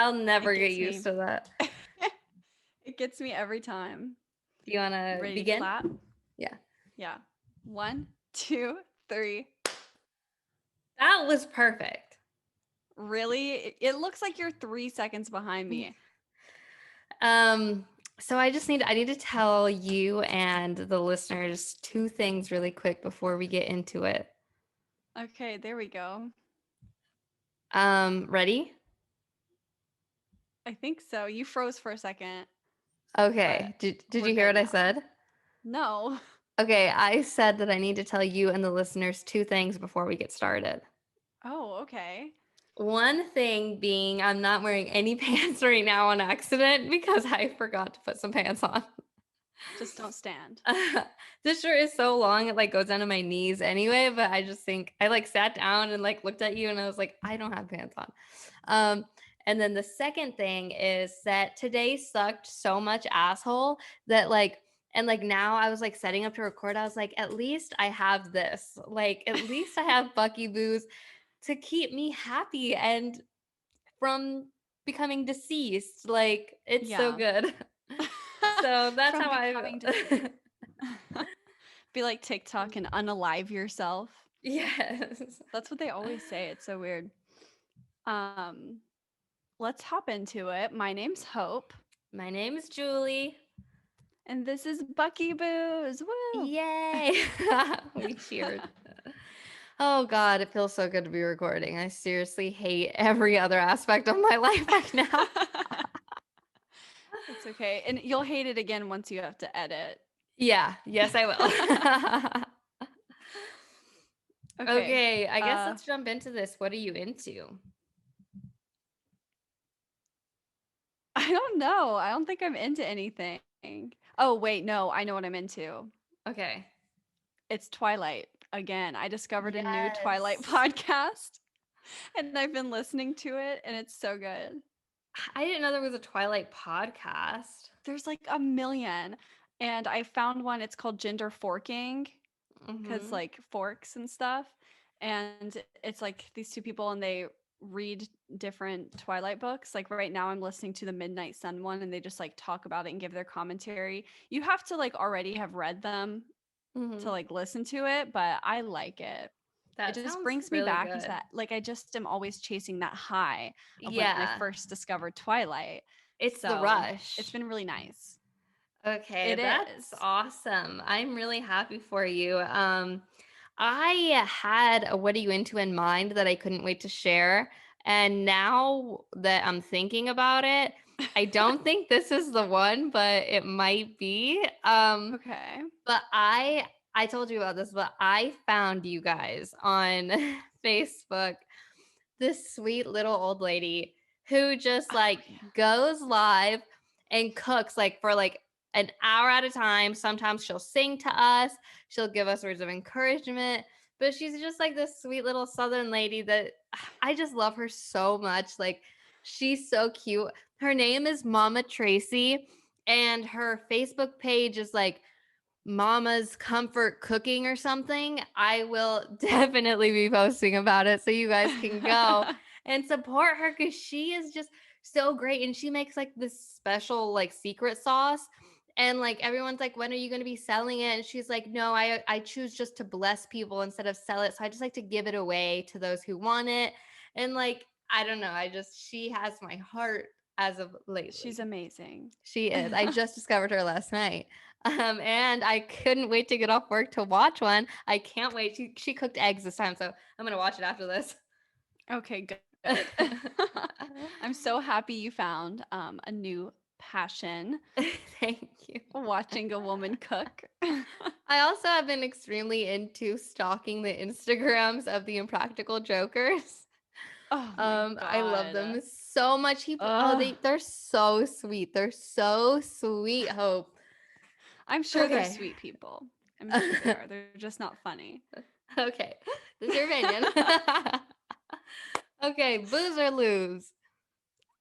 I'll never It get gets me. used to that. It gets me every time. Do you want to Ready to begin? clap? Yeah. Yeah. One, two, three. That was perfect. Really? It looks like you're 3 seconds behind me. Um, so I need to tell you and the listeners two things really quick before we get into it. Okay, there we go. Ready? I think so. You froze for a second, but Okay. Did we're you hear good what I now. said? No. Okay, I said that I need to tell you and the listeners two things before we get started. Oh, okay. One thing being I'm not wearing any pants right now on accident because I forgot to put some pants on. Just don't stand. This shirt is so long it like goes down to my knees anyway, but I just think I like sat down and like looked at you and I was like, I don't have pants on. Um, and then the second thing is that today sucked so much asshole that like and like now I was like setting up to record. I was like, at least I have this. Like at least I have Bucky Booze to keep me happy and from becoming deceased. Like it's so Yeah. good. So that's From how becoming I deceased. Be like TikTok and unalive yourself. yes. That's what they always say. It's so weird. Um, let's hop into it. My name's Hope, My name is Julie. and this is Bucky Booze. Woo! Yay. We cheered. Oh God, it feels so good to be recording. I seriously hate every other aspect of my life right now. It's okay. And you'll hate it again once you have to edit. Yeah, yes, I will. Okay. Okay, I guess let's jump into this. What are you into? I don't know. I don't think I'm into anything. Oh, wait, no, I know what I'm into. Okay. It's Twilight. Again, I discovered a new Twilight Yes. podcast and I've been listening to it and it's so good. I didn't know there was a Twilight podcast. There's like a million. And I found one, it's called Gender Forking because Mm-hmm. like forks and stuff. And it's like these two people and they read different Twilight books. Like right now I'm listening to the Midnight Sun one and they just like talk about it and give their commentary. You have to like already have read them to Mm-hmm. like listen to it, but I like it. It That just sounds brings me really back into good. that. Like I just am always chasing that high of when I Yeah. first discovered Twilight. It's the So it's rush. been really nice. Okay, It that's is. awesome. I'm really happy for you. I had a what are you into in mind that I couldn't wait to share. And now that I'm thinking about it, I don't think this is the one, but it might be. Okay. But I told you about this, but I found you guys on Facebook, this sweet little old lady who just Oh like yeah. goes live and cooks like for like an hour at a time. Sometimes she'll sing to us, she'll give us words of encouragement, but she's just like this sweet little southern lady that I just love her so much. Like she's so cute. Her name is Mama Tracy and her Facebook page is like Mama's Comfort Cooking or something. I will definitely be posting about it so you guys can go and support her because she is just so great. And she makes like this special, like, secret sauce. And like everyone's like, when are you going to be selling it? And she's like, no, I choose just to bless people instead of sell it. So I just like to give it away to those who want it. And like, I don't know. She has my heart as of She's lately. amazing. She is. I just discovered her last night. And I couldn't wait to get off work to watch one. I can't wait. She cooked eggs this time, so I'm gonna watch it after this. Okay, good. I'm so happy you found a new passion, Thank you. watching a woman cook. I also have been extremely into stalking the Instagrams of the Impractical Jokers. Oh my I love god. them so much. Ugh. They're so sweet. They're so sweet, Hope. I'm sure they're Okay. sweet people. I'm sure they are. They're just not funny. Okay. This is your opinion. Okay, booze or lose?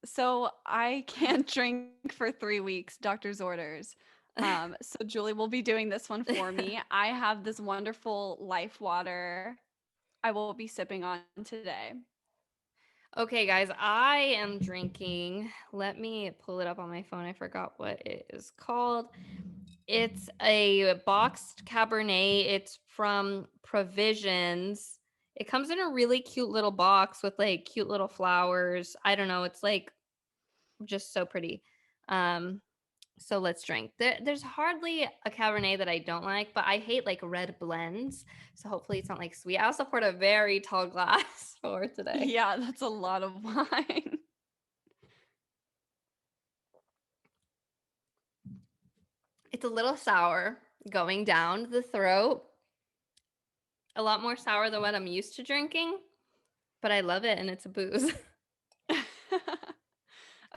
So I can't drink for 3 weeks, doctor's orders. So Julie will be doing this one for me. I have this wonderful life water I will be sipping on today. Okay, guys, I am drinking. Let me pull it up on my phone. I forgot what it is called. It's a boxed Cabernet. It's from Provisions. It comes in a really cute little box with like cute little flowers. I don't know. It's like just so pretty. Um, so let's drink. There's hardly a Cabernet that I don't like, but I hate like red blends. So hopefully it's not like sweet. I also poured a very tall glass for today. Yeah, that's a lot of wine. It's a little sour going down the throat. A lot more sour than what I'm used to drinking, but I love it and it's a booze.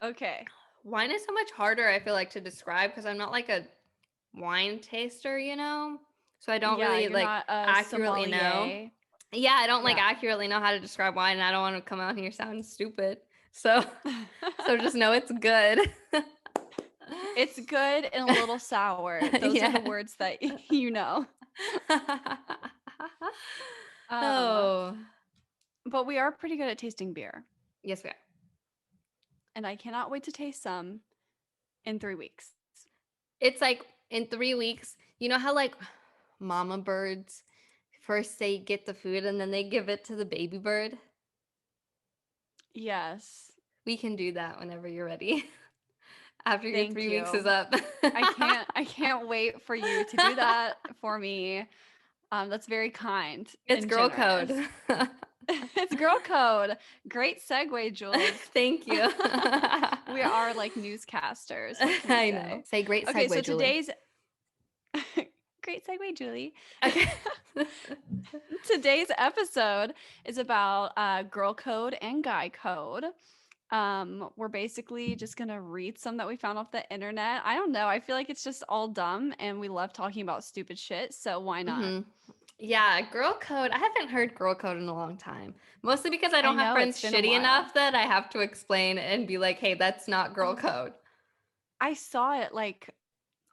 Okay. Wine is so much harder, I feel like, to describe because I'm not like a wine taster, you know? So I don't Yeah, really you're like not a accurately know. sommelier. Yeah, I don't like Yeah. accurately know how to describe wine and I don't want to come out here sounding stupid. So just know it's good. It's good and a little sour. Those are the Yeah. words that you know. Um, Oh. but we are pretty good at tasting beer, Yes, we are. and I cannot wait to taste some in 3 weeks. It's like in 3 weeks, you know how like mama birds first they get the food and then they give it to the baby bird? Yes. We can do that whenever you're ready. After your Thank 3 weeks is you. up. I can't wait for you to do that for me. That's very kind It's and girl generous. code. It's girl code. Great segue, Jules. Thank you. We are like newscasters. What can we I say? know. Say great Okay, so segue, Julie. today's great segue, Julie. Okay. Today's episode is about girl code and guy code. We're basically just gonna read some that we found off the internet. I don't know. I feel like it's just all dumb, and we love talking about stupid shit. So why not? Yeah, girl code. I haven't heard girl code in a long time. Mostly because I I don't have know friends it's been a shitty while. enough that I have to explain and be like, hey, that's not girl Oh, code. I saw it like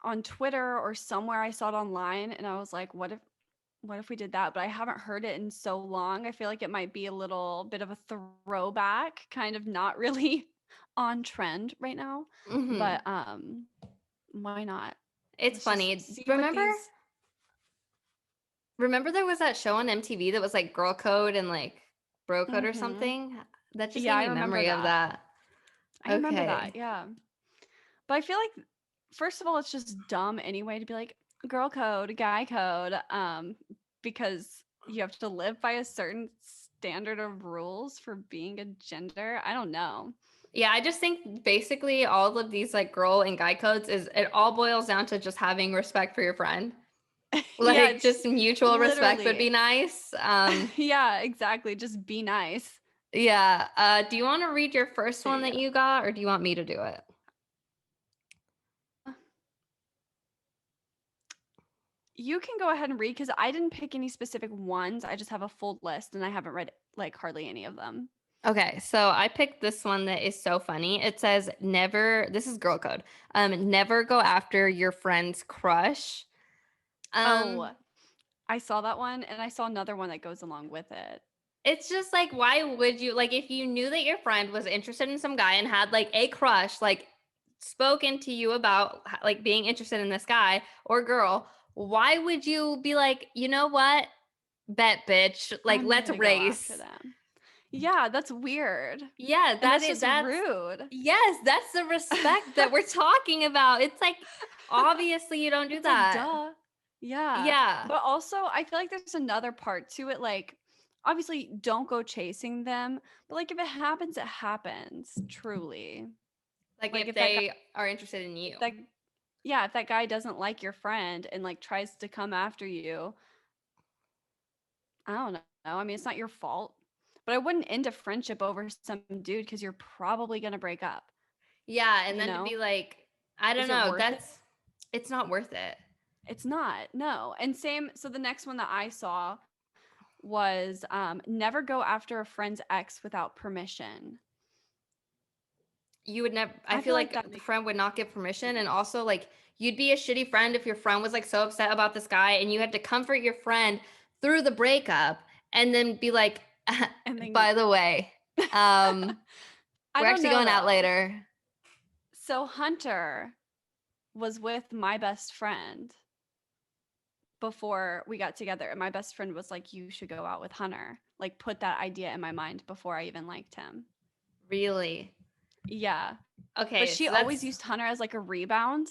on Twitter or somewhere. I saw it online, and I was like, what if we did that? But I haven't heard it in so long. I feel like it might be a little bit of a throwback, kind of not really on trend right now. Hmm. But why not? It's Let's just funny. see what Remember? these Remember there was that show on MTV that was like girl code and like bro code or Mhm. something? That just Yeah, gave I me remember memory of that. that. I remember Okay. that. Yeah. But I feel like first of all it's just dumb anyway to be like girl code, guy code because you have to live by a certain standard of rules for being a gender. I don't know. Yeah, I just think basically all of these like girl and guy codes is it all boils down to just having respect for your friend. Yeah, Like it's just mutual respect would be literally. nice. Yeah, exactly. Just be nice. Yeah. Do you want to read your first There one you that go. you got or do you want me to do it? You can go ahead and read because I didn't pick any specific ones. I just have a full list and I haven't read like hardly any of them. Okay, so I picked this one that is so funny. It says never, this is girl code. Never go after your friend's crush. Oh, Um, I saw that one and I saw another one that goes along with it. it's just like why would you like if you knew that your friend was interested in some guy and had like a crush, like spoken to you about like being interested in this guy or girl, why would you be like, you know what? Bet bitch, like I'm let's gonna go after race. them. Yeah, that's weird. Yeah, And that that's is just that's rude. yes, that's the respect that we're talking about. It's like obviously you don't do It's like, that. duh. Yeah. Yeah. But also, I feel like there's another part to it. Like, obviously, don't go chasing them. But, like, if it happens, it happens. Truly. Like Like, if if that guy, they are interested in you. that, yeah, if that guy doesn't like your friend and, like, tries to come after you, I don't know. I mean, it's not your fault. But I wouldn't end a friendship over some dude because you're probably going to break up. Yeah, and You then to be know? like, I don't Is it know, worth it? that's it's not worth it. It's not. No. And same. So the next one that I saw was never go after a friend's ex without permission. You would never I I feel feel like like that the makes friend would not give permission and sense. also like you'd be a shitty friend if your friend was like so upset about this guy and you had to comfort your friend through the breakup and then be like And then by the way, Um, I we're don't actually know going out though. later. So Hunter was with my best friend before we got together. And my best friend was like, you should go out with Hunter. Like, put that idea in my mind before I even liked him. Really? Yeah. But Okay, she so always that's used Hunter as like a rebound.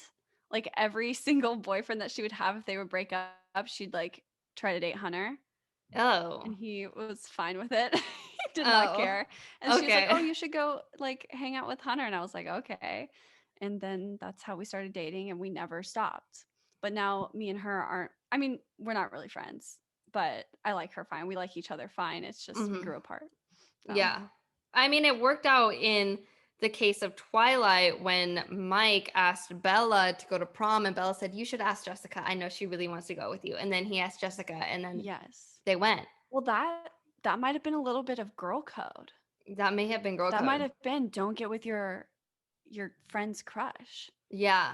Like, every single boyfriend that she would have, if they would break up, she'd like try to date Hunter. And oh. he was fine with it. He did not Oh. care. And she was like, Okay. oh, you should go like hang out with Hunter. And I was like, okay. And then that's how we started dating and we never stopped. But now me and her aren't, I mean, we're not really friends, but I like her fine. We like each other fine. It's just we Mhm. grew apart. So Yeah. I mean, it worked out in the case of Twilight when Mike asked Bella to go to prom, and Bella said, "You should ask Jessica. I know she really wants to go with you." And then he asked Jessica, and then yes. they went. Well, that might have been a little bit of girl code. That may have been girl That might code. have been don't get with your friend's crush. Yeah.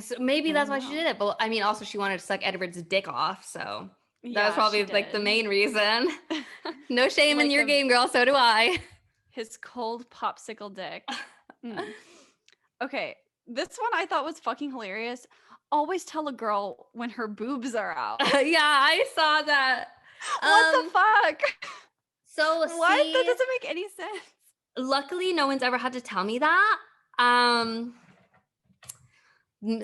So maybe I that's don't why she know. did it. But I mean, also she wanted to suck Edward's dick off. So that was Yeah, she probably like the did. main reason. No shame in Like your game, girl. So do I. his cold popsicle dick. Mm. Okay, this one I thought was fucking hilarious. Always tell a girl when her boobs are out. Yeah, I saw that. What the Um, fuck? so What? That see, doesn't make any sense. luckily no one's ever had to tell me that. Um,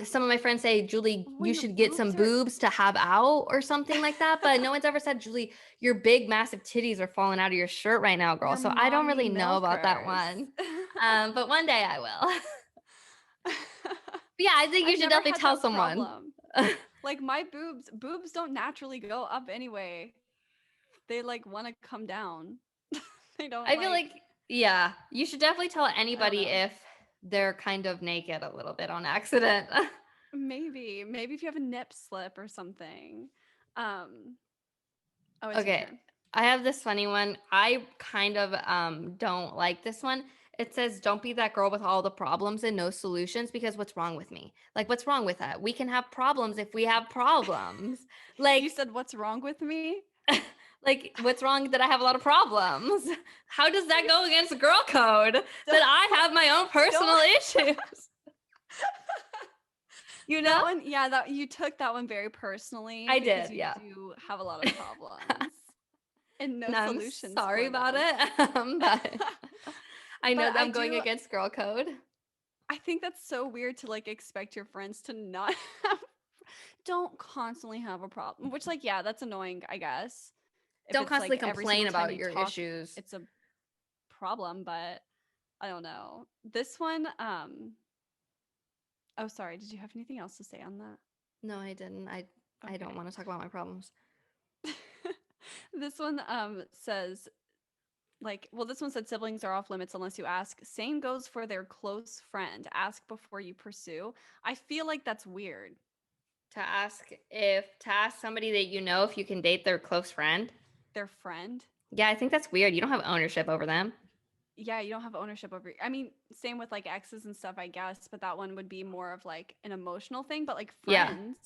some of my friends say, Julie, When you your should get some boobs are boobs to have out or something like that. But no one's ever said, Julie, your big, massive titties are falling out of your shirt right now, girl. your So I don't mommy really know about that milkers. one. But one day I will. But yeah, I think I've you should never definitely had tell that someone. problem. Like my boobs don't naturally go up anyway. They like want to come down. They don't I feel like, like, yeah, you should definitely tell I don't anybody know. if they're kind of naked a little bit on accident. Maybe if you have a nip slip or something. Um, oh, it's your Okay, turn. I have this funny one. I kind of don't like this one. It says, "Don't be that girl with all the problems and no solutions," because what's wrong with me? Like, what's wrong with that? We can have problems if we have problems. You Like, said, "What's wrong with me?" like what's wrong that I have a lot of problems? How does that go against girl code that Don't, I have my own personal don't. issues? You That know? one, yeah, that you took that one very personally I because did, you yeah. do have a lot of problems and no And I'm solutions sorry for about them. it. But I know But that I I'm going do, against girl code. I think that's so weird to like expect your friends to not have, don't constantly have a problem, which, like, yeah, that's annoying, I guess. If Don't it's constantly like every single complain time about you your talk, issues. it's a problem, but I don't know. This one, oh, sorry, did you have anything else to say on that? No, I didn't. I don't Okay. want to talk about my problems. This one says like, well, this one said siblings are off limits unless you ask. Same goes for their close friend. Ask before you pursue. I feel like that's weird. To ask somebody that you know if you can date their close friend. Their friend. Yeah, I think that's weird. You don't have ownership over them. Yeah, you don't have ownership over. I mean, same with like exes and stuff, I guess, but that one would be more of like an emotional thing. But like Yeah. friends,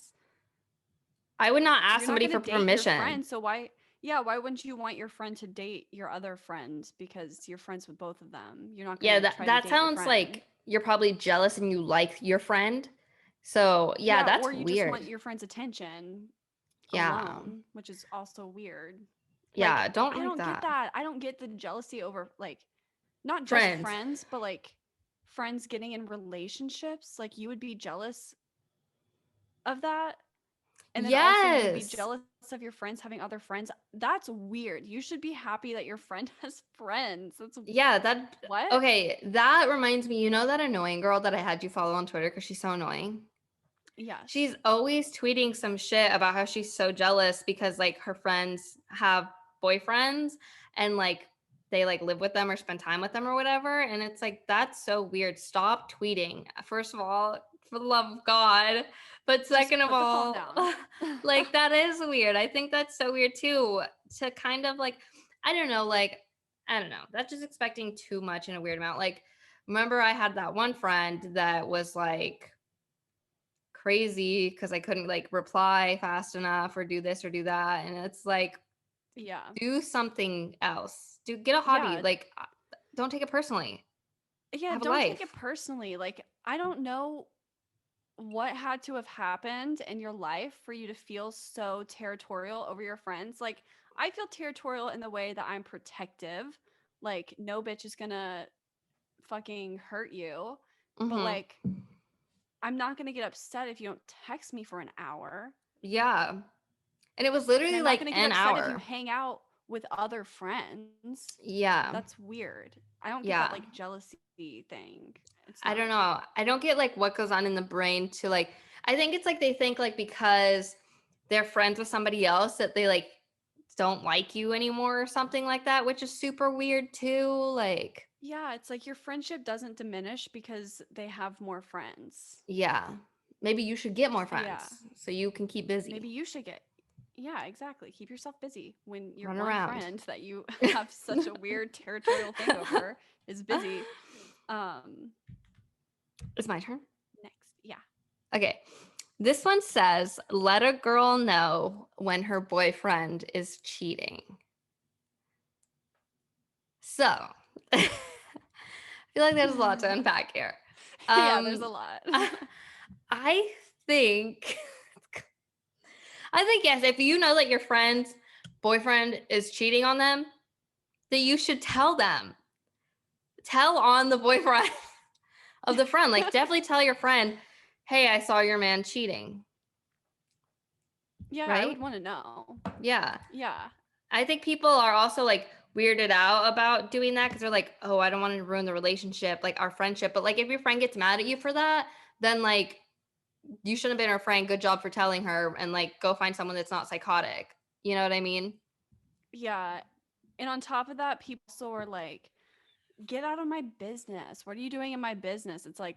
I would not ask you're not somebody gonna for date your permission. friend, so why? Yeah, why wouldn't you want your friend to date your other friend because you're friends with both of them? You're not Yeah, gonna that try to that date your sounds friend. like you're probably jealous and you like your friend. So, yeah, Yeah, that's or you just weird. want your friend's attention Yeah. alone, which is also weird. Like, Yeah, don't I like don't get that. that. I don't get the jealousy over like not just Friends. friends, but like friends getting in relationships. Like you would be jealous of that. And then also you would be Yes. jealous of your friends having other friends. That's weird. You should be happy that your friend has friends. That's Yeah, that what? okay, that reminds me, you know that annoying girl that I had you follow on Twitter because she's so annoying? Yes. She's always tweeting some shit about how she's so jealous because like her friends have boyfriends and like they like live with them or spend time with them or whatever. And it's like, that's so weird. Stop tweeting. First of all, for the love of God. But Just second of put the phone all, down. like that is weird. I think that's so weird too. To kind of like, I don't know, like, I don't know. That's just expecting too much in a weird amount. Like, remember I had that one friend that was like, crazy because I couldn't like reply fast enough or do this or do that. And it's like, Yeah. do something else. Do get a hobby. Yeah. Like Don't take it personally. Yeah, Have a don't take life. it personally. Like, I don't know what had to have happened in your life for you to feel so territorial over your friends. Like, I feel territorial in the way that I'm protective. Like, no bitch is gonna fucking hurt you. But Mm-hmm. like, I'm not gonna get upset if you don't text me for an hour. Yeah. And it was And literally I'm not like gonna get an upset if you hour. hang out with other friends. Yeah. That's weird. I don't get that Yeah. like jealousy thing. It's I not don't okay. know. I don't get like what goes on in the brain to like, I think it's like they think like because they're friends with somebody else that they like don't like you anymore or something like that, which is super weird too. Like, Yeah, it's like your friendship doesn't diminish because they have more friends. yeah, maybe you should get more Yeah. friends so you can keep Maybe busy, you should get. Yeah, exactly. Keep yourself busy when your run one around. friend that you have such a weird territorial thing over is busy. Um It's my turn. Next. Yeah. Okay. This one says, let a girl know when her boyfriend is cheating. So, I feel like there's a lot to unpack here. Yeah, there's a Um, lot. I, I think, I think yes. If you know that your friend's boyfriend is cheating on them, that you should tell them. Tell on the boyfriend of the friend. Like, definitely tell your friend, "Hey, I saw your man cheating." Yeah, I would Right? want to know. Yeah. Yeah. I think people are also like weirded out about doing that because they're like, oh, I don't want to ruin the relationship, like our friendship. But like, if your friend gets mad at you for that, then like, you shouldn't have been her friend. Good job for telling her, and like, go find someone that's not psychotic. You know what I mean? Yeah. And on top of that, people also are like, get out of my business. What are you doing in my business? It's like,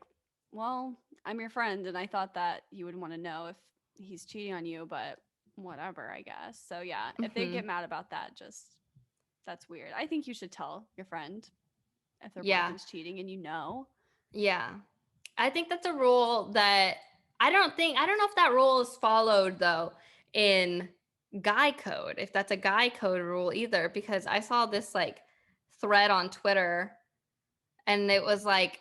well, I'm your friend, and I thought that you would want to know if he's cheating on you, but whatever, I guess. So, yeah, if they Mm-hmm. get mad about that, just that's weird. I think you should tell your friend if their Yeah. boyfriend's cheating and you know. Yeah. I think that's a rule that I don't know if that rule is followed though in guy code, if that's a guy code rule either, because I saw this like thread on Twitter and it was like,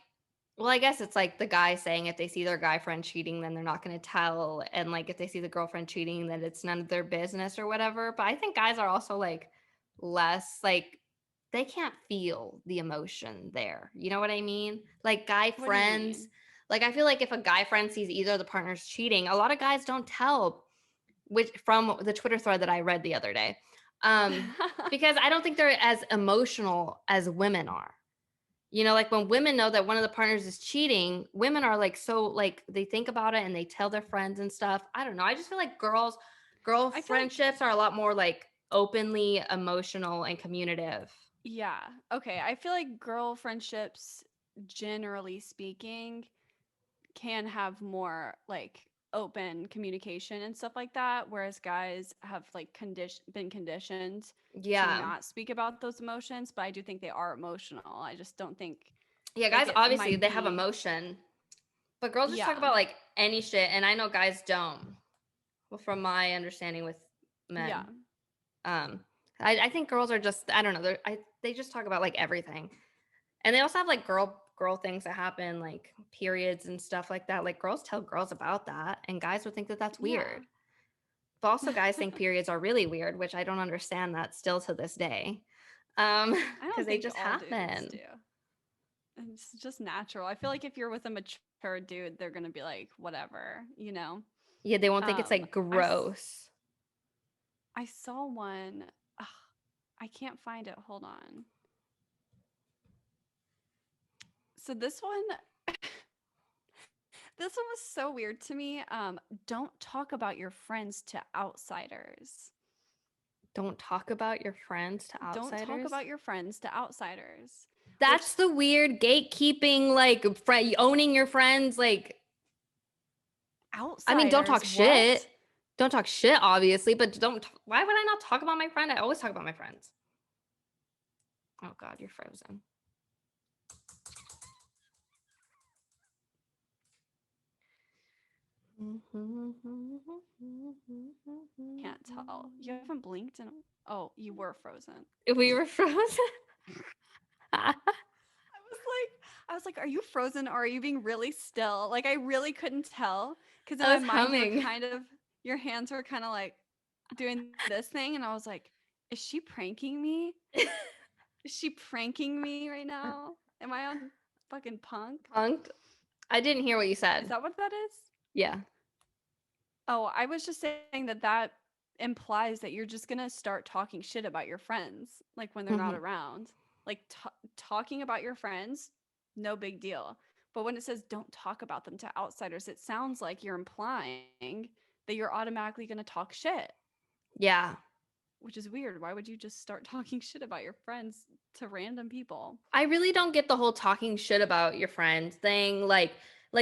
well, I guess it's like the guy saying if they see their guy friend cheating, then they're not going to tell. And like if they see the girlfriend cheating, then it's none of their business or whatever. But I think guys are also like less like they can't feel the emotion there. You know what I mean? Like guy What do you friends, mean? like I feel like if a guy friend sees either of the partners cheating, a lot of guys don't tell, which from the Twitter thread that I read the other day. Because I don't think they're as emotional as women are. You know, like when women know that one of the partners is cheating, women are like so like they think about it and they tell their friends and stuff. I don't know. I just feel like girl I feel like, friendships are a lot more like openly emotional and communicative. yeah. Okay. I feel like girl friendships, generally speaking, can have more like open communication and stuff like that, whereas guys have like been conditioned to Yeah. not speak about those emotions. But I do think they are emotional. I just don't think Yeah, like guys it obviously might they have be. emotion, but girls just talk Yeah. about like any shit and I know guys don't. Well, from my understanding with Yeah. men. Um I think girls are just I don't know, they just talk about like everything. And they also have like girl things that happen, like periods and stuff like that. Like girls tell girls about that, and guys would think that that's Yeah. weird. But also, guys think periods are really weird, which I don't understand that still to this day, I because don't they think just all dudes happen. do. It's just natural. I feel like if you're with a mature dude, they're gonna be like, whatever, you know. Yeah, they won't think it's like I gross. I saw one. Ugh, I can't find it. Hold on. So this one, this one was so weird to me. Don't talk about your friends to outsiders. Don't talk about your friends to Don't talk outsiders. about your friends to outsiders. Which That's the weird gatekeeping, like owning your friends. Like, I mean, don't talk outsiders, shit. what? Don't talk shit, obviously, but don't. Why would I not talk about my friend? I always talk about my friends. Oh God, you're frozen. Can't tell. You haven't blinked in. Oh, you were frozen. We were frozen. like, are you frozen or are you being really still? Like, I really couldn't tell because in I my was mind, humming. your hands were kind of like doing this thing. And I was like, is she pranking me? Is she pranking me right now? Am I on fucking punk? Punked. I didn't hear what you Is said. that what that is? Yeah. Oh, I was just saying that implies that you're just gonna start talking shit about your friends, like when they're not around. Like talking about your friends, no big deal. But when it says don't talk about them to outsiders, it sounds like you're implying that you're automatically gonna talk shit, Yeah. which is weird. Why would you just start talking shit about your friends to random people? I really don't get the whole talking shit about your friends thing. Like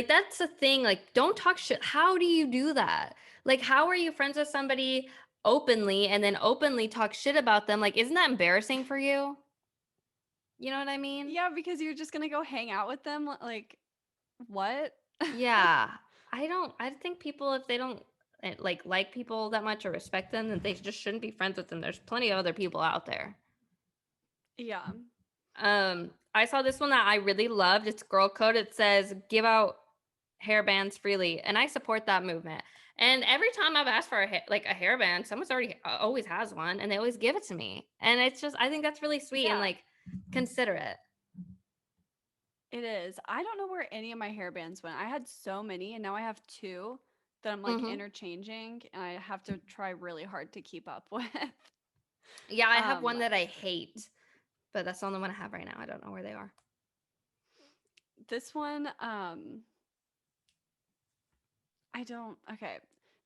that's the thing. Like, don't talk shit. How do you do that? Like, how are you friends with somebody openly and then openly talk shit about them? Like, isn't that embarrassing for you? You know what I mean? Yeah, because you're just gonna go hang out with them. Like, what? Yeah. I think people, if they don't like people that much or respect them, then they just shouldn't be friends with them. There's plenty of other people out there. Yeah. I saw this one that I really loved. It's girl code. It says give out hair bands freely, and I support that movement. And every time I've asked for like a hairband, someone's already always has one, and they always give it to me. And it's just, I think that's really sweet and Yeah. like considerate. It is. I don't know where any of my hair bands went. I had so many, and now I have two that I'm like Hmm. interchanging, and I have to try really hard to keep up with. Yeah, I have Um, one that I hate, but that's the only one I have right now. I don't know where they are. this one, I don't. Okay.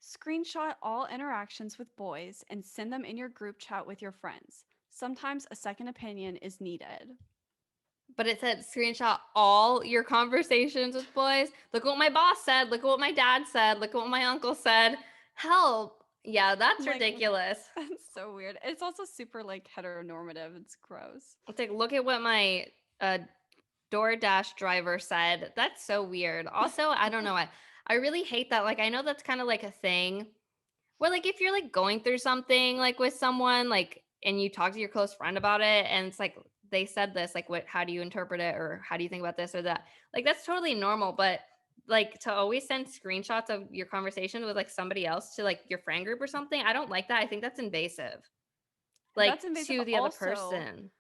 Screenshot all interactions with boys and send them in your group chat with your friends. Sometimes a second opinion is needed. But it said screenshot all your conversations with boys. Look what my boss said. Look at what my dad said. Look at what my uncle said. Help. Yeah, that's Like, ridiculous. that's so weird. It's also super like heteronormative. It's gross. It's like, look at what my uh, DoorDash driver said. That's so weird. Also, I don't know. I really hate that. Like, I know that's kind of like a thing where, like, if you're like going through something like with someone, like, and you talk to your close friend about it, and it's like they said this, like, what? How do you interpret it, or how do you think about this or that? Like, that's totally normal. But like to always send screenshots of your conversation with like somebody else to like your friend group or something, I don't like that. I think that's invasive, like That's invasive. to the other Also, person.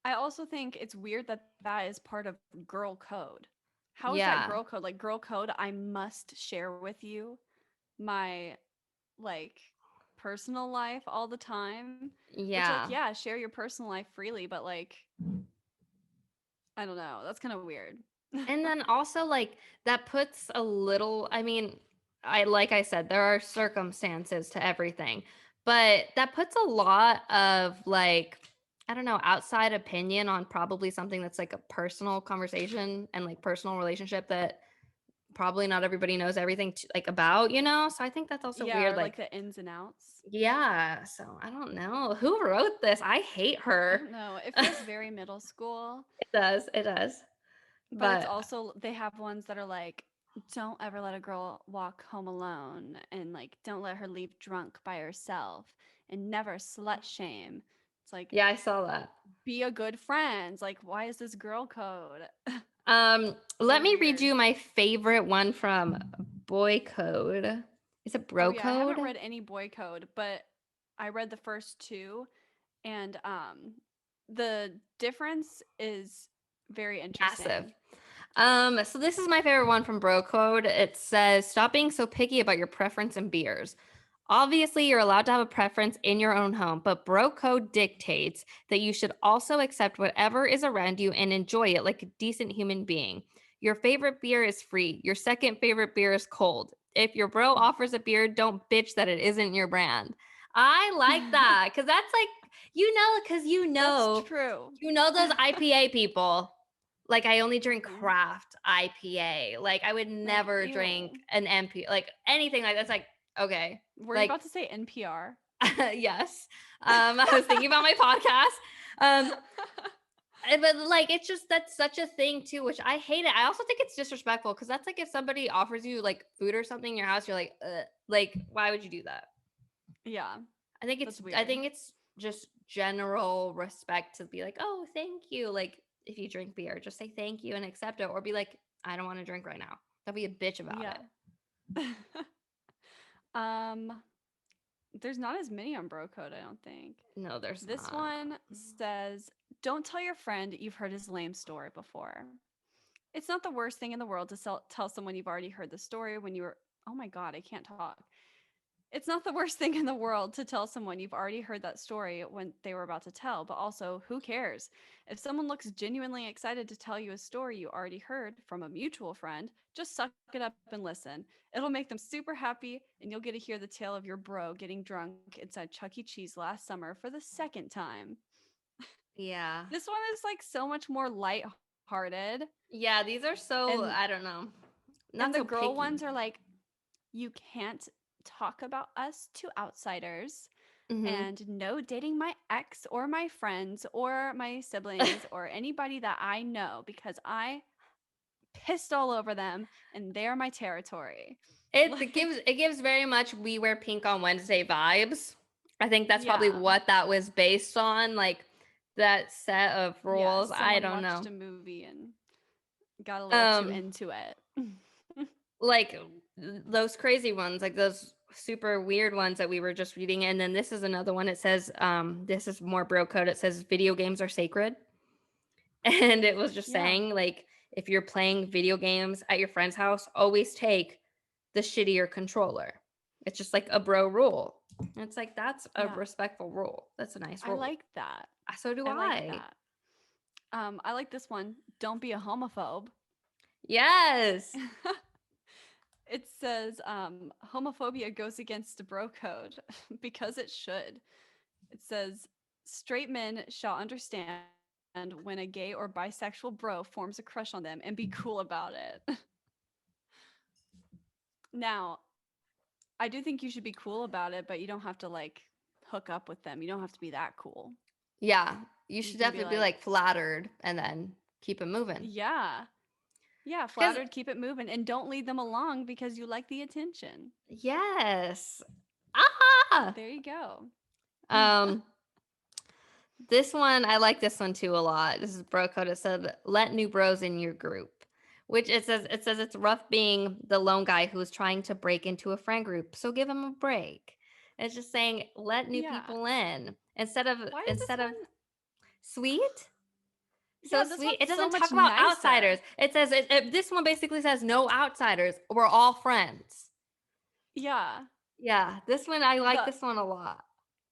I also think it's weird that that is part of girl code. How is that Yeah. girl code? Like girl code, I must share with you my like personal life all the time. Which like Yeah. yeah, share your personal life freely, but like I don't know. That's kind of weird. And then also like that puts a little, I mean, I like I said, there are circumstances to everything. But that puts a lot of like, I don't know, outside opinion on probably something that's like a personal conversation and like personal relationship that probably not everybody knows everything like about, you know? So I think that's also Yeah, weird. or like Like, the ins and outs. yeah. So I don't know. Who wrote this? I hate I her. don't know. It It feels very middle school, does. It does. but it's But also they have ones that are like don't ever let a girl walk home alone and like don't let her leave drunk by herself and never slut shame. It's like yeah, I saw that. be a good friend. Like why is this girl code? Let So me read weird. you my favorite one from Boy Code. Is it Oh Bro yeah, I Code? haven't read any boy code, but I read the first two and the difference is very Massive. interesting. So this is my favorite one from Bro Code. It says, "Stop being so picky about your preference in beers. Obviously, you're allowed to have a preference in your own home, but Bro Code dictates that you should also accept whatever is around you and enjoy it like a decent human being. Your favorite beer is free. Your second favorite beer is cold. If your bro offers a beer, don't bitch that it isn't your brand." I like that because that's like, That's true. you know those IPA people. Like, I only drink Mhm. craft IPA. Like, I would Like never drink ew. an MP, like anything like that's like, okay. Were you Like, about to say NPR? yes. I was thinking about my podcast. But like, it's just that's such a thing too, which I hate it. I also think it's disrespectful because that's like if somebody offers you like food or something in your house, you're like, like, why would you do that? Yeah, I think that's weird. it's just general respect to be like, oh, thank you. Like, if you drink beer. Just say thank you and accept it, or be like, I don't want to drink right now. Don't be a bitch about Yeah. it. um, there's not as many on bro code, I don't think. No, there's This not. one says, "Don't tell your friend you've heard his lame story before." It's not the worst thing in the world to tell someone you've already heard the story when you were. Oh my god, I can't talk. It's not the worst thing in the world to tell someone you've already heard that story when they were about to tell, but also, who cares? If someone looks genuinely excited to tell you a story you already heard from a mutual friend, just suck it up and listen. It'll make them super happy, and you'll get to hear the tale of your bro getting drunk inside Chuck E. Cheese last summer for the second time. Yeah. This one is like so much more lighthearted, Yeah, these are so, and I don't know, and not the so girl picky. ones are like, you can't talk about us to outsiders, Hmm. and no dating my ex or my friends or my siblings or anybody that I know because I pissed all over them and they're my territory. Like, It gives very much We Wear Pink on Wednesday vibes. I think that's probably yeah. what that was based on, like that set of Yeah, rules. I someone don't watched know. a movie and got a little too Um, into it. like those crazy ones, like those super weird ones that we were just reading. And then this is another one. It says, this is more bro code. It says video games are sacred. And it was just Yeah. saying, like, if you're playing video games at your friend's house, always take the shittier controller. It's just like a bro rule. And it's like, that's a Yeah. respectful rule. That's a nice I rule. like that. So do I like I. that. I like this one. Don't be a homophobe. Yes. It says homophobia goes against the bro code because it should. It says straight men shall understand when a gay or bisexual bro forms a crush on them and be cool about it. Now, I do think you should be cool about it, but you don't have to like hook up with them. You don't have to be that cool. Yeah. You You should can be definitely be like, like flattered and then keep it moving. yeah, yeah, Because, flattered, keep it moving, and don't lead them along because you like the attention. yes. Ah. There you go. Um, This one, I like this one too a lot. This is bro code. It said, "Let new bros in your group," which it says it's rough being the lone guy who's trying to break into a friend group. So give him a break. It's just saying, let new Yeah. people in instead of Why is this instead of one? sweet. So Yeah, this sweet. one's It so doesn't much talk about nicer. outsiders. It says this one basically says no outsiders. We're all friends. Yeah. Yeah, this one I like The this one a lot.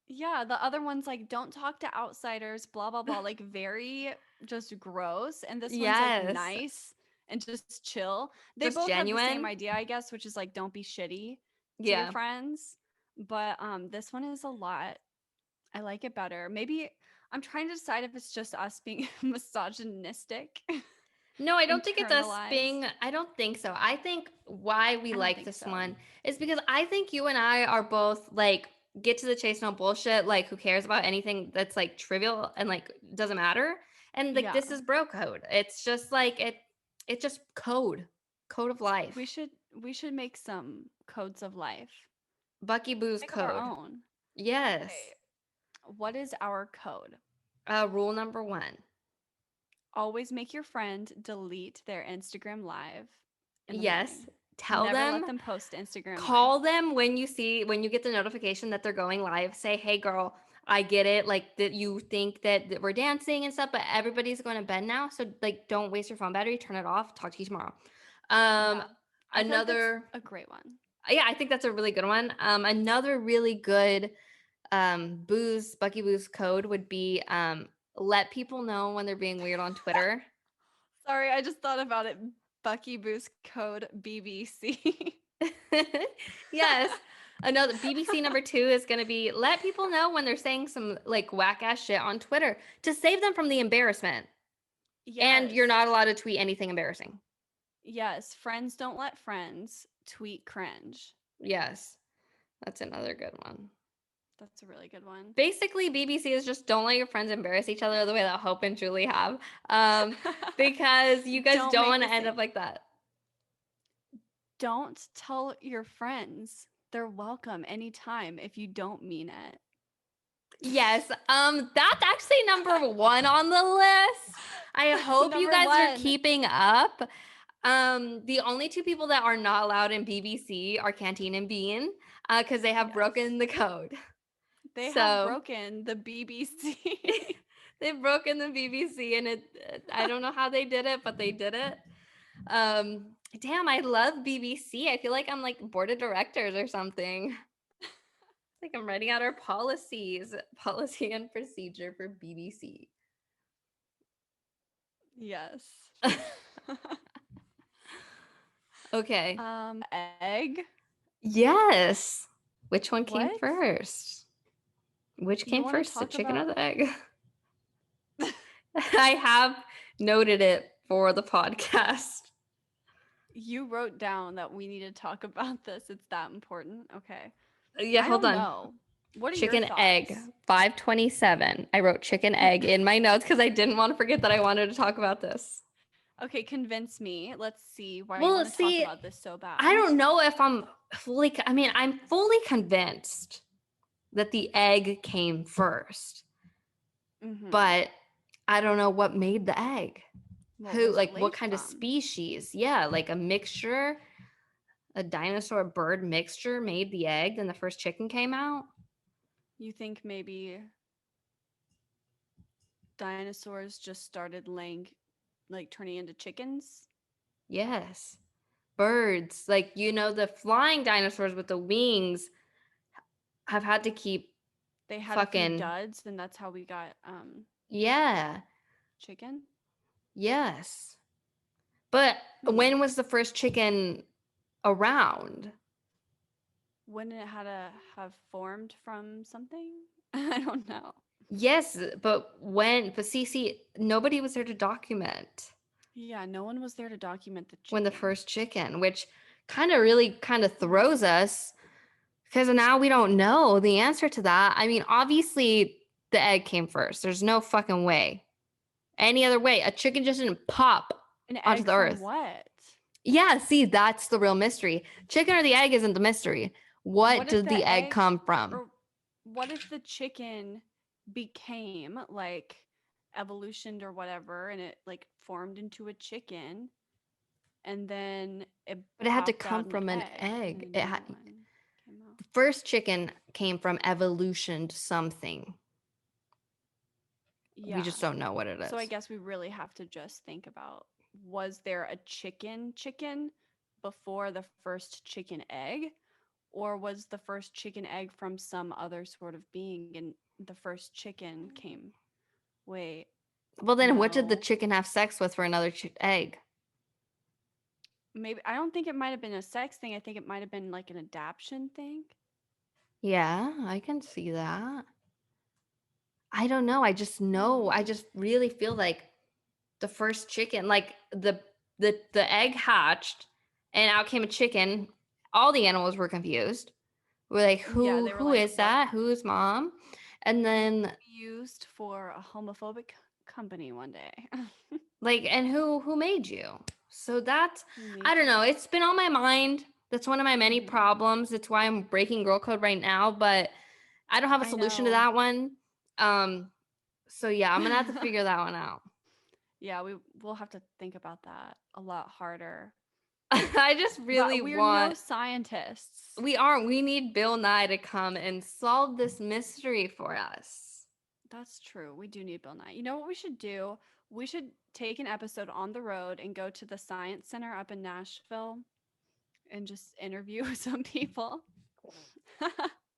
yeah, the other one's like don't talk to outsiders, blah blah blah, like very just gross. And this one's like Yes, nice and just chill. They just both have the same genuine. idea, I guess, which is like don't be shitty to your Yeah. friends. But this one is a lot. I like it better. Maybe I'm trying to decide if it's just us being misogynistic, No, I don't think it's us being. internalized. I don't think so. I think why we I don't like think this so. one is because I think you and I are both like get to the chase, no bullshit. Like, who cares about anything that's like trivial and like doesn't matter? And like, Yeah. this is bro code. It's just like it. It's just code of We life. should we should make some codes of life. Bucky Boo's Make up our code. own. Yes. Okay. What is our code? Rule number one. Always make your friend delete their Instagram live in the Yes. morning. Tell Never let them. them post Instagram live. Call them when you get the notification that they're going live. Say, "Hey girl, I get it, like that you think that we're dancing and stuff, but everybody's going to bed now, so like don't waste your phone battery, turn it off. Talk to you tomorrow." um Yeah. I feel like that's Another, a great one. yeah, I think that's a really good one. Another really good Bucky Boo's code would be, let people know when they're being weird on Twitter. Sorry, I just thought about it. Bucky Boost code BBC. Yes. Another BBC number two is going to be, let people know when they're saying some like whack ass shit on Twitter to save them from the embarrassment. And you're Yes. not allowed to tweet anything embarrassing. Yes. Friends don't let friends tweet cringe. Yes. That's another good one. That's a really good one. Basically, BBC is just don't let your friends embarrass each other the way that Hope and Julie have. Because you guys Don't don't make want the to end same. up like that. Don't tell your friends they're welcome anytime if you don't mean it. Yes. That's actually number one on the list. I hope you Number guys are one. keeping up. The only two people that are not allowed in BBC are Canteen and Bean, because they have Yes. broken the code. They have So broken the BBC. they've broken the BBC, and I don't know how they did it, but they did it. Damn, I love BBC. I feel like I'm like board of directors or something. Like I'm writing out our policy and procedure for BBC. Yes. Okay. Egg. Yes. Which one came What? first? Which You came want to first, the talk chicken or about? the egg? I have noted it for the podcast. You wrote down that we need to talk about this. It's that important. Okay. Yeah, I hold don't on. know. What are your Chicken thoughts? egg, 527. I wrote chicken egg in my notes because I didn't want to forget that I wanted to talk about this. Okay, convince me. Let's see why you Well, want to talk see, about this so bad. I don't know if I'm I'm fully convinced that the egg came first, but I don't know what made the egg. What was it What laid kind of from? species? Yeah, like a mixture, a dinosaur bird mixture made the egg, then the first chicken came out. You think maybe dinosaurs just started laying, like turning into chickens? Yes. Birds, like the flying dinosaurs with the wings have had to keep They had a few fucking duds, and that's how we got yeah. chicken. Yes. But when was the first chicken around? When it had to have formed from something? I don't know. Yes, but see, nobody was there to document Yeah, no one was there to document the chicken. when the first chicken, which really throws us because now we don't know the answer to that. I mean, obviously the egg came first. There's no fucking way. Any other way. A chicken just didn't pop An onto egg the from earth. what? Yeah, see, that's the real mystery. Chicken or the egg isn't the mystery. What did the egg come from? Or what if the chicken became like evolutioned or whatever, and it like formed into a chicken, and then But it had to popped come out from an and egg. a new one came out. The first chicken came from evolutioned something. Yeah. We just don't know what it is. So I guess we really have to just think about, was there a chicken before the first chicken egg? Or was the first chicken egg from some other sort of being and the first chicken came? Wait. Well, then what did the no. chicken have sex with for another egg? Maybe, I don't think it might have been a sex thing. I think it might have been like an adaptation thing. Yeah, I can see that. I don't know. I just know. I just really feel like the first chicken, like the egg hatched and out came a chicken. All the animals were confused. We're like, who is that? Who's mom? And then used for a homophobic company one day. and who made you? So that's, I don't know. It's been on my mind. That's one of my many problems. It's why I'm breaking girl code right now, but I don't have a solution to that one. So yeah, I'm gonna have to figure that one out. Yeah, we'll have to think about that a lot harder. I just really we're want no scientists. We aren't. We need Bill Nye to come and solve this mystery for us. That's true. We do need Bill Nye. You know what we should do? We should take an episode on the road and go to the Science Center up in Nashville and just interview some people.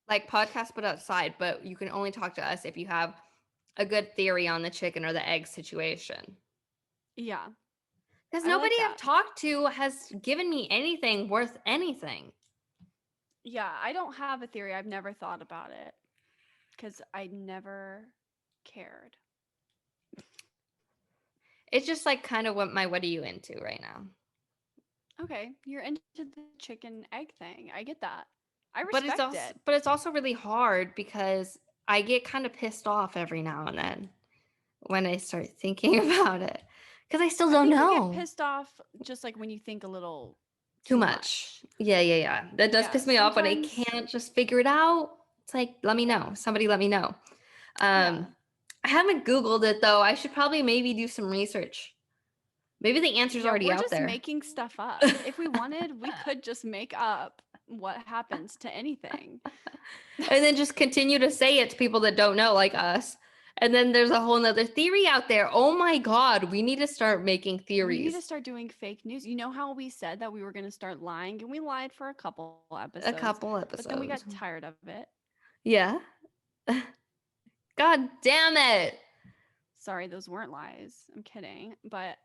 Like podcast but outside, but you can only talk to us if you have a good theory on the chicken or the egg situation. Yeah. Because nobody I've talked to has given me anything worth anything. Yeah, I don't have a theory. I've never thought about it because I never cared. It's just like kind of what are you into right now? Okay, you're into the chicken egg thing. I get that. I respect it. But it's also really hard because I get kind of pissed off every now and then when I start thinking about it. Because I still don't know. You get pissed off just like when you think a little too much. Yeah. That does piss me off when I can't just figure it out. It's like, let me know. Somebody let me know. I haven't Googled it though. I should probably maybe do some research. Maybe the answer's Yeah, already we're out just there. making stuff up. If we wanted, we could just make up what happens to anything. And then just continue to say it to people that don't know, like us. And then there's a whole nother theory out there. Oh my God, we need to start making We need to theories. start doing fake news. You know how we said that we were going to start lying, and we lied for a couple A episodes, couple but then we got episodes. tired of it. Yeah. God damn it. Sorry, those weren't lies. I'm kidding. But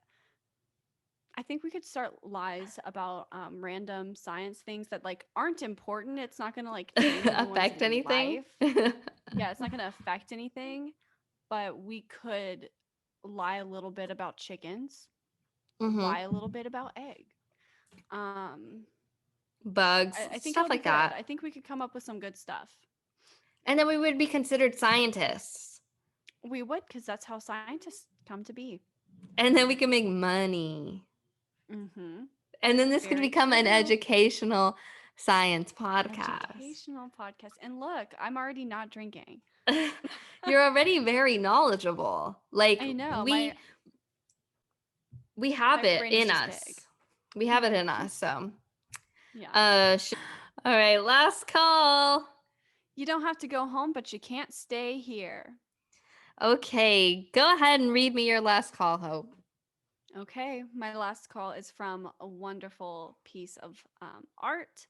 I think we could start lies about random science things that like aren't important. It's not going to like change anyone's Affect anything? life. Yeah, it's not going to affect anything, but we could lie a little bit about chickens, lie a Mm-hmm. little bit about egg. Um, Bugs, I think stuff it'll be like good. that. I think we could come up with some good stuff. And then we would be considered scientists. We would, because that's how scientists come to be. And then we can make money. Mm-hmm. And then this could Very become an true. educational science podcast. Educational podcast. And look, I'm already not drinking. You're already very knowledgeable. Like I know. we have My it brain is in just us. big. We have it in us. So, Yeah. all right, last call. You don't have to go home, but you can't stay here. Okay, go ahead and read me your last call, Hope. Okay, my last call is from a wonderful piece of art.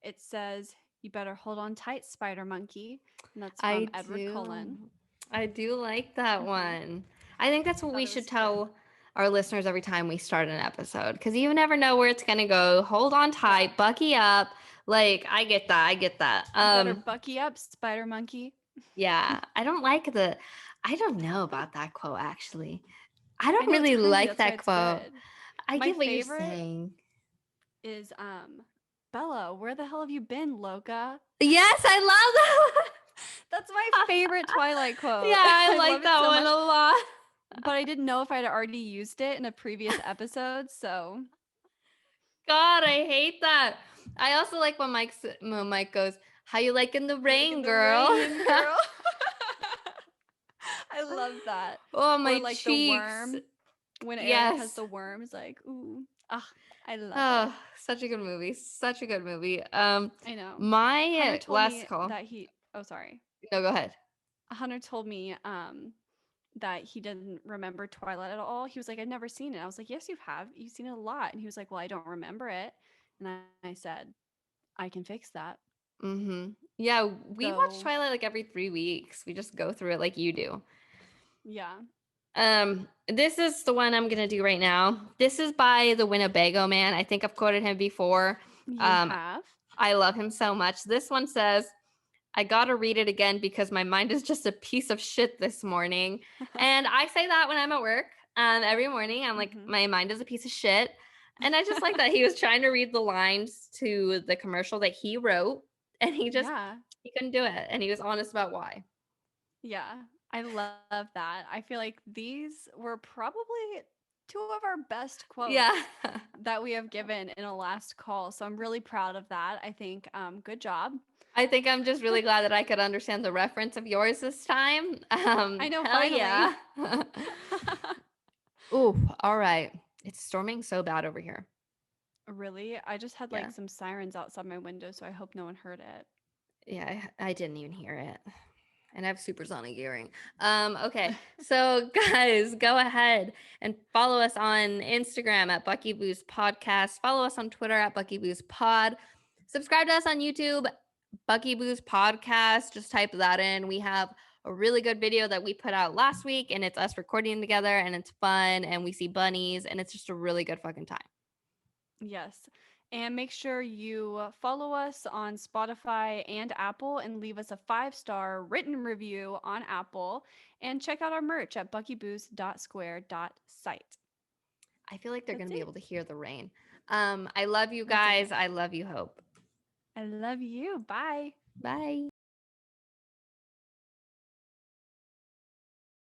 It says, "You better hold on tight, Spider Monkey." And that's from I Edward do. Cullen. I do like that Mm-hmm. one. I think that's what Thought we it should was cute. tell our listeners every time we start an episode because you never know where it's gonna go. Hold on Yeah. tight, bucky up. Like I get that. I get that. You better bucky up, Spider Monkey. Yeah. I don't know about that quote actually. I I don't know it's really cringy, like that's why that it's quote. good. I My get what you're favorite saying. is Bella, where the hell have you been, Loca? Yes, I love that That's my favorite one. Twilight Yeah, quote. I I love like it that so one much. a lot. But I didn't know if I'd already used it in a previous episode, so God, I hate that. I also like when Mike goes, "How you liking the you like in rain, the girl?" rain, girl. I love that. Oh, Or my like the cheeks. worm. When Eric has Yes. the worms, like, ooh. Ah, I love it. Oh, such a good movie. Such a good movie. I know. Hunter My told last me call. that he oh sorry. No, go ahead. Hunter told me that he didn't remember Twilight at all. He was like, I've never seen it. I was like, yes, you have. You've seen it a lot. And he was like, well, I don't remember it. And I said, I can fix that. Mm-hmm. Yeah, we watch So, Twilight like every 3 weeks. We just go through it like you do. yeah, This is the one I'm gonna do right now. This is by the Winnebago Man. I think I've quoted him before. you Um, have. I love him so much. This one says, I gotta read it again because my mind is just a piece of shit this morning. And I say that when I'm at work. Every morning, I'm like, Mm-hmm. my mind is a piece of shit. And I just like that he was trying to read the lines to the commercial that he wrote, and Yeah. he couldn't do it. And he was honest about why. Yeah. I love that. I feel like these were probably two of our best quotes Yeah. that we have given in a last call. So I'm really proud of that. I think good job. I think I'm just really glad that I could understand the reference of yours this time. I know, Hell finally. yeah. Ooh, all right. It's storming so bad over here. Really? I just had Yeah. like some sirens outside my window, so I hope no one heard it. Yeah, I didn't even hear it. And I have supersonic hearing. Okay. So guys, go ahead and follow us on Instagram at Bucky Booze Podcast. Follow us on Twitter at Bucky Booze Pod. Subscribe to us on YouTube, Bucky Booze Podcast. Just type that in. We have a really good video that we put out last week, and it's us recording together, and it's fun, and we see bunnies, and it's just a really good fucking time. Yes. And make sure you follow us on Spotify and Apple and leave us a 5-star written review on Apple. And check out our merch at buckyboost.square.site. I feel like they're That's going to be it. able to hear the rain. I love you That's guys. okay. I love you, Hope. I love you. Bye. Bye.